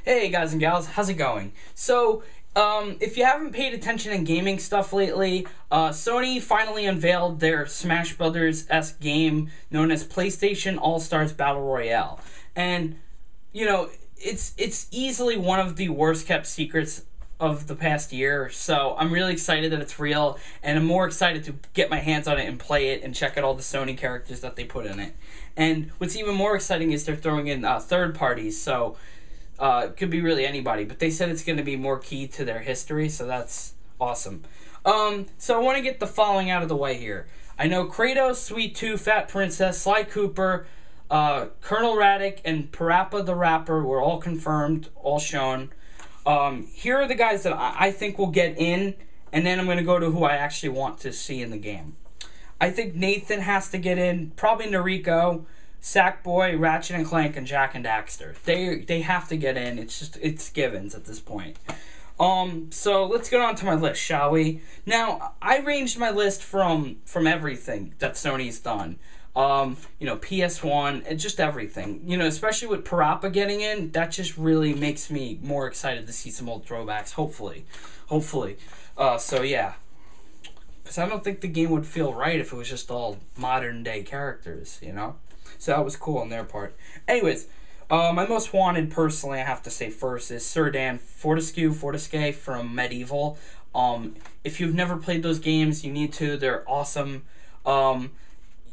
Hey guys and gals, how's it going? So, if you haven't paid attention in gaming stuff lately, Sony finally unveiled their Smash Brothers-esque game known as PlayStation All-Stars Battle Royale. And, you know, it's easily one of the worst kept secrets of the past year, so I'm really excited that it's real, and I'm more excited to get my hands on it and play it and check out all the Sony characters that they put in it. And what's even more exciting is they're throwing in third parties, so it could be really anybody, but they said it's going to be more key to their history, so that's awesome. So I want to get the following out of the way here. I know Kratos, Sweet Tooth, Fat Princess, Sly Cooper, Colonel Raddick, and Parappa the Rapper were all confirmed, all shown. Here are the guys that I think will get in, and then I'm going to go to who I actually want to see in the game. I think Nathan has to get in, probably Noriko, Sackboy, Ratchet and Clank, and Jak and Daxter. They have to get in. It's givens at this point. So let's get on to my list, shall we? Now, I ranged my list from everything that Sony's done. You know, PS1, and just everything. You know, especially with Parappa getting in, that just really makes me more excited to see some old throwbacks, hopefully. So yeah. Because I don't think the game would feel right if it was just all modern-day characters, you know? So that was cool on their part. Anyways, my most wanted, personally, I have to say first, is Sir Dan Fortesque from Medieval. If you've never played those games, you need to. They're awesome.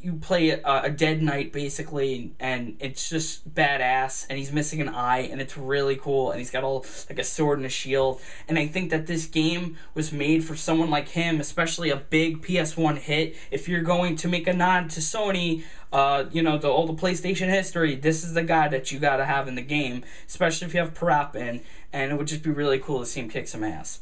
You play a dead knight, basically, and it's just badass, and he's missing an eye, and it's really cool, and he's got all, like, a sword and a shield, and I think that this game was made for someone like him, especially a big PS1 hit. If you're going to make a nod to Sony, you know, all the PlayStation history, this is the guy that you gotta have in the game, especially if you have Parappa in, and it would just be really cool to see him kick some ass.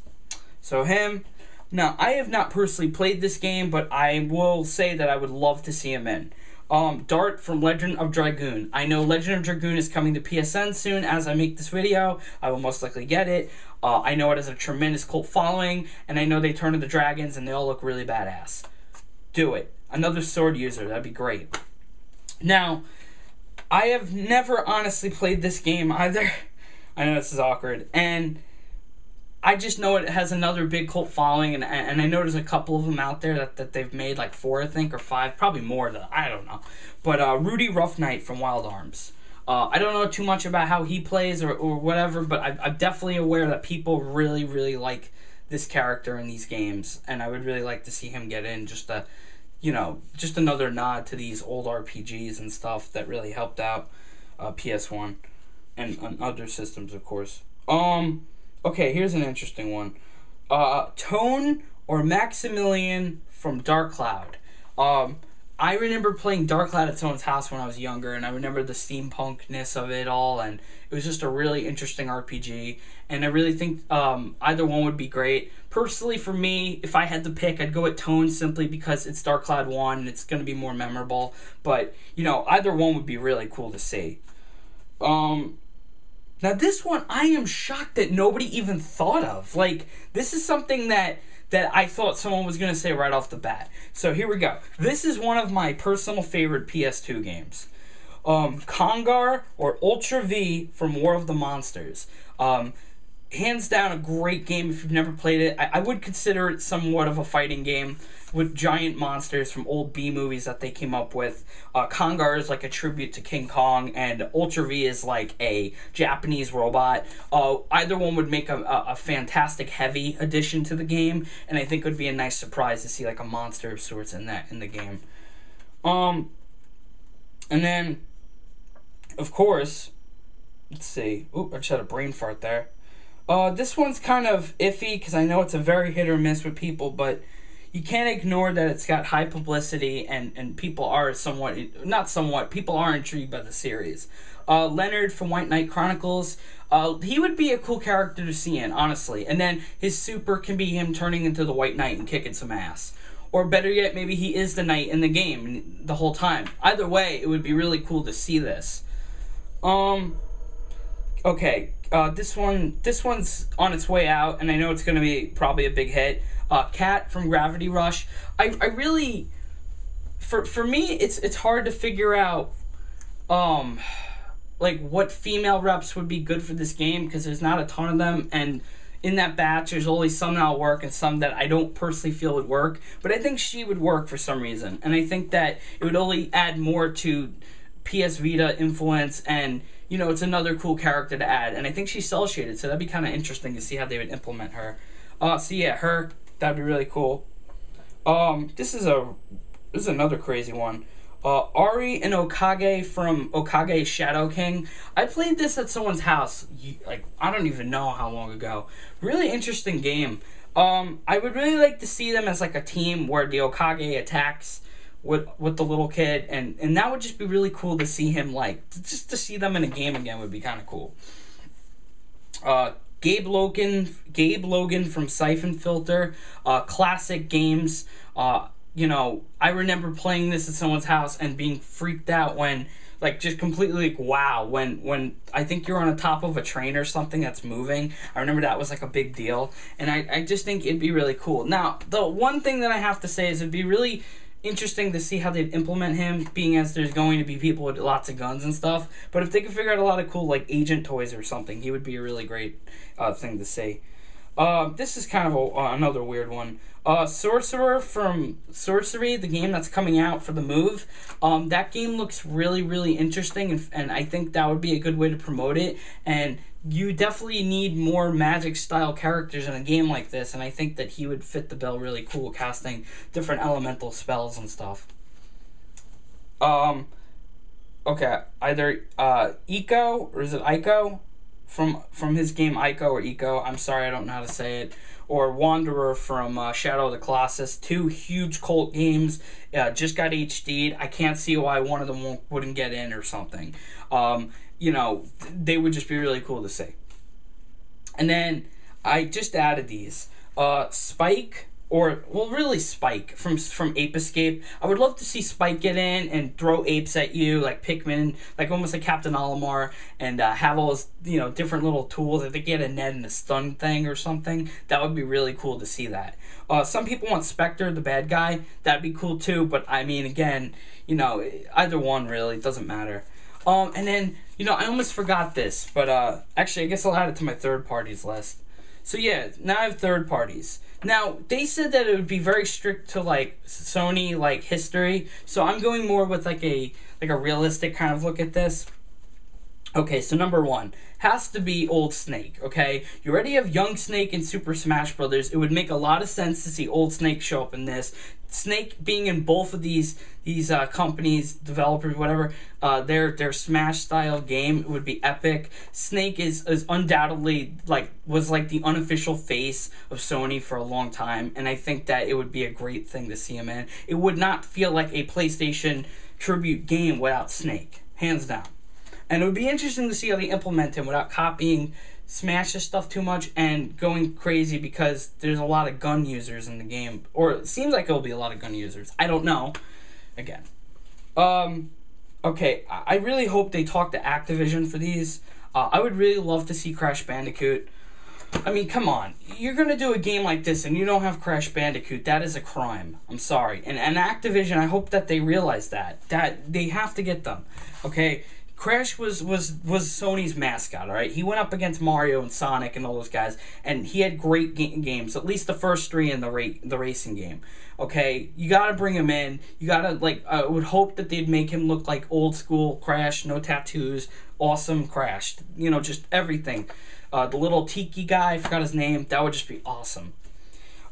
So him. Now, I have not personally played this game, but I will say that I would love to see him in. Dart from Legend of Dragoon. I know Legend of Dragoon is coming to PSN soon as I make this video. I will most likely get it. I know it has a tremendous cult following, and I know they turn into dragons, and they all look really badass. Do it. Another sword user. That'd be great. Now, I have never honestly played this game either. I know this is awkward. And I just know it has another big cult following, and I know there's a couple of them out there that they've made, like 4, I think, or 5, probably more, I don't know. But Rudy Rough Knight from Wild Arms. I don't know too much about how he plays or whatever, but I'm definitely aware that people really, really like this character in these games, and I would really like to see him get in, just just another nod to these old RPGs and stuff that really helped out PS1 and on other systems, of course. Okay, here's an interesting one. Tone or Maximilian from Dark Cloud. I remember playing Dark Cloud at someone's house when I was younger, and I remember the steampunkness of it all, and it was just a really interesting RPG, and I really think either one would be great. Personally, for me, if I had to pick, I'd go with Tone simply because it's Dark Cloud 1, and it's going to be more memorable, but, you know, either one would be really cool to see. Now, this one, I am shocked that nobody even thought of. Like, this is something that I thought someone was going to say right off the bat. So, here we go. This is one of my personal favorite PS2 games. Congar or Ultra V from War of the Monsters. Hands down, a great game if you've never played it. I would consider it somewhat of a fighting game with giant monsters from old B movies that they came up with. Congar is like a tribute to King Kong, and Ultra V is like a Japanese robot. Either one would make a fantastic heavy addition to the game, and I think it would be a nice surprise to see like a monster of sorts in the game. And then, of course, let's see. Oop, I just had a brain fart there. This one's kind of iffy because I know it's a very hit or miss with people, but you can't ignore that it's got high publicity and people are people are intrigued by the series. Leonard from White Knight Chronicles, he would be a cool character to see in, honestly. And then his super can be him turning into the White Knight and kicking some ass. Or better yet, maybe he is the knight in the game the whole time. Either way, it would be really cool to see this. Okay, this one's on its way out, and I know it's going to be probably a big hit. Cat from Gravity Rush. I really, for me, it's hard to figure out like what female reps would be good for this game, because there's not a ton of them, and in that batch there's always some that'll work and some that I don't personally feel would work, but I think she would work for some reason, and I think that it would only add more to PS Vita influence, and you know, it's another cool character to add, and I think she's cell shaded, so that'd be kind of interesting to see how they would implement her. So yeah, her, that'd be really cool. This is another crazy one. Ari and Okage from Okage Shadow King. I played this at someone's house, like, I don't even know how long ago. Really interesting game. I would really like to see them as like a team where the Okage attacks with the little kid, and that would just be really cool to see him, like, just to see them in a game again would be kind of cool. Gabe Logan from Siphon Filter, classic games. You know, I remember playing this at someone's house and being freaked out when, like, just completely, like, wow, when I think you're on the top of a train or something that's moving. I remember that was, like, a big deal, and I just think it'd be really cool. Now, the one thing that I have to say is it'd be really interesting to see how they'd implement him, being as there's going to be people with lots of guns and stuff, but if they could figure out a lot of cool, like, agent toys or something, he would be a really great thing to see. This is kind of another weird one. Sorcerer from Sorcery, the game that's coming out for the Move. That game looks really, really interesting, and I think that would be a good way to promote it. And you definitely need more Magic-style characters in a game like this, and I think that he would fit the bill really cool, casting different elemental spells and stuff. Okay, either Eco, or is it Ico? From his game Ico or Eco, I'm sorry, I don't know how to say it, or Wanderer from Shadow of the Colossus. Two huge cult games, just got HD'd. I can't see why one of them wouldn't get in or something. You know, they would just be really cool to see. And then I just added these. Spike, or, well, really Spike from Ape Escape. I would love to see Spike get in and throw apes at you, like Pikmin, like almost like Captain Olimar, and have all his, you know, different little tools. I think he had a net and a stun thing or something. That would be really cool to see that. Some people want Spectre, the bad guy. That'd be cool too, but I mean, again, you know, either one really, it doesn't matter. And then, you know, I almost forgot this, but actually I guess I'll add it to my third parties list. So yeah, now I have third parties. Now, they said that it would be very strict to, like, Sony, like, history, so I'm going more with, like a realistic kind of look at this. Okay, so number one has to be Old Snake, okay? You already have Young Snake in Super Smash Brothers. It would make a lot of sense to see Old Snake show up in this. Snake being in both of these companies, developers, whatever, their Smash style game would be epic. Snake is undoubtedly was like the unofficial face of Sony for a long time, and I think that it would be a great thing to see him in. It would not feel like a PlayStation tribute game without Snake, hands down. And it would be interesting to see how they implement him without copying Smash's stuff too much and going crazy, because there's a lot of gun users in the game. Or it seems like there'll be a lot of gun users. I don't know. Again. Okay, I really hope they talk to Activision for these. I would really love to see Crash Bandicoot. I mean, come on. You're going to do a game like this and you don't have Crash Bandicoot. That is a crime. I'm sorry. And Activision, I hope that they realize that. That they have to get them. Okay? Crash was Sony's mascot, all right? He went up against Mario and Sonic and all those guys, and he had great games, at least the first three in the racing game. Okay, you gotta bring him in. You gotta, like, I would hope that they'd make him look like old school Crash, no tattoos, awesome Crash. You know, just everything. The little tiki guy, I forgot his name. That would just be awesome.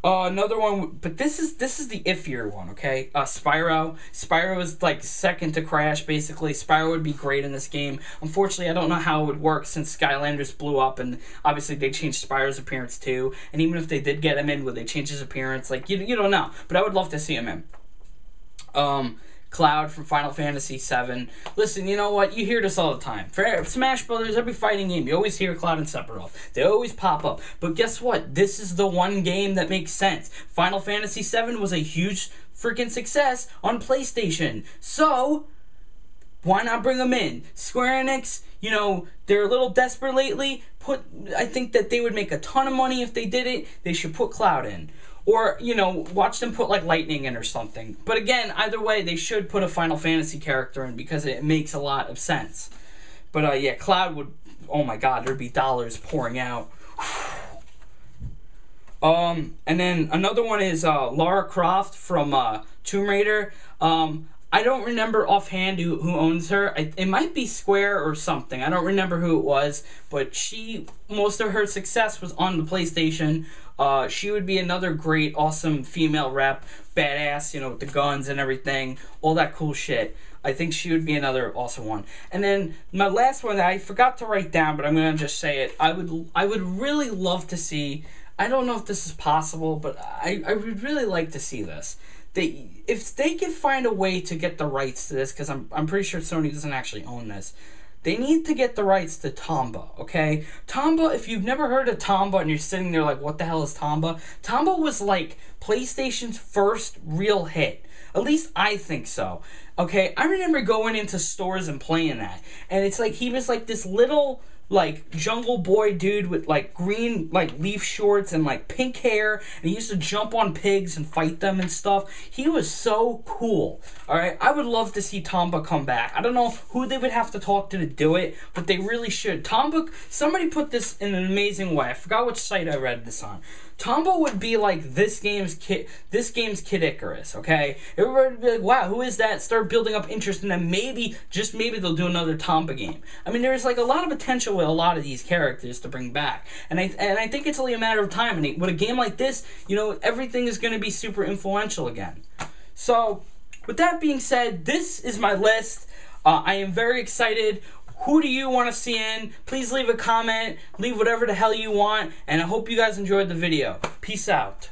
Another one, but this is the iffier one, okay? Spyro. Spyro is like second to Crash, basically. Spyro would be great in this game. Unfortunately, I don't know how it would work since Skylanders blew up, and obviously they changed Spyro's appearance too. And even if they did get him in, would they change his appearance? Like, you don't know. But I would love to see him in. Cloud from Final Fantasy VII. Listen, you know what? You hear this all the time. For Smash Brothers, every fighting game, you always hear Cloud and Sephiroth. They always pop up. But guess what? This is the one game that makes sense. Final Fantasy VII was a huge freaking success on PlayStation. So, why not bring them in? Square Enix, you know, they're a little desperate lately. I think that they would make a ton of money if they did it. They should put Cloud in. Or, you know, watch them put, like, Lightning in or something. But again, either way, they should put a Final Fantasy character in because it makes a lot of sense. But yeah, Cloud would, oh my god, there'd be dollars pouring out. And then another one is Lara Croft from Tomb Raider. I don't remember offhand who owns her. It might be Square or something. I don't remember who it was, but most of her success was on the PlayStation. She would be another great, awesome female rep, badass, you know, with the guns and everything, all that cool shit. I think she would be another awesome one. And then my last one that I forgot to write down, but I'm gonna just say it. I would really love to see. I don't know if this is possible, but I would really like to see this. If they could find a way to get the rights to this, because I'm pretty sure Sony doesn't actually own this, they need to get the rights to Tomba, okay? Tomba, if you've never heard of Tomba and you're sitting there like, what the hell is Tomba? Tomba was like PlayStation's first real hit. At least I think so. Okay, I remember going into stores and playing that. And it's like, he was like this little, like, jungle boy dude with, like, green, like, leaf shorts and, like, pink hair. And he used to jump on pigs and fight them and stuff. He was so cool. Alright, I would love to see Tomba come back. I don't know who they would have to talk to do it, but they really should. Tomba, somebody put this in an amazing way. I forgot which site I read this on. Tomba would be like this game's Kid Icarus, okay? Everybody would be like, wow, who is that? Start building up interest, and then maybe, just maybe, they'll do another Tomba game. I mean, there's like a lot of potential with a lot of these characters to bring back. And I think it's only a matter of time. And with a game like this, you know, everything is going to be super influential again. So, with that being said, this is my list. I am very excited. Who do you want to see in? Please leave a comment. Leave whatever the hell you want. And I hope you guys enjoyed the video. Peace out.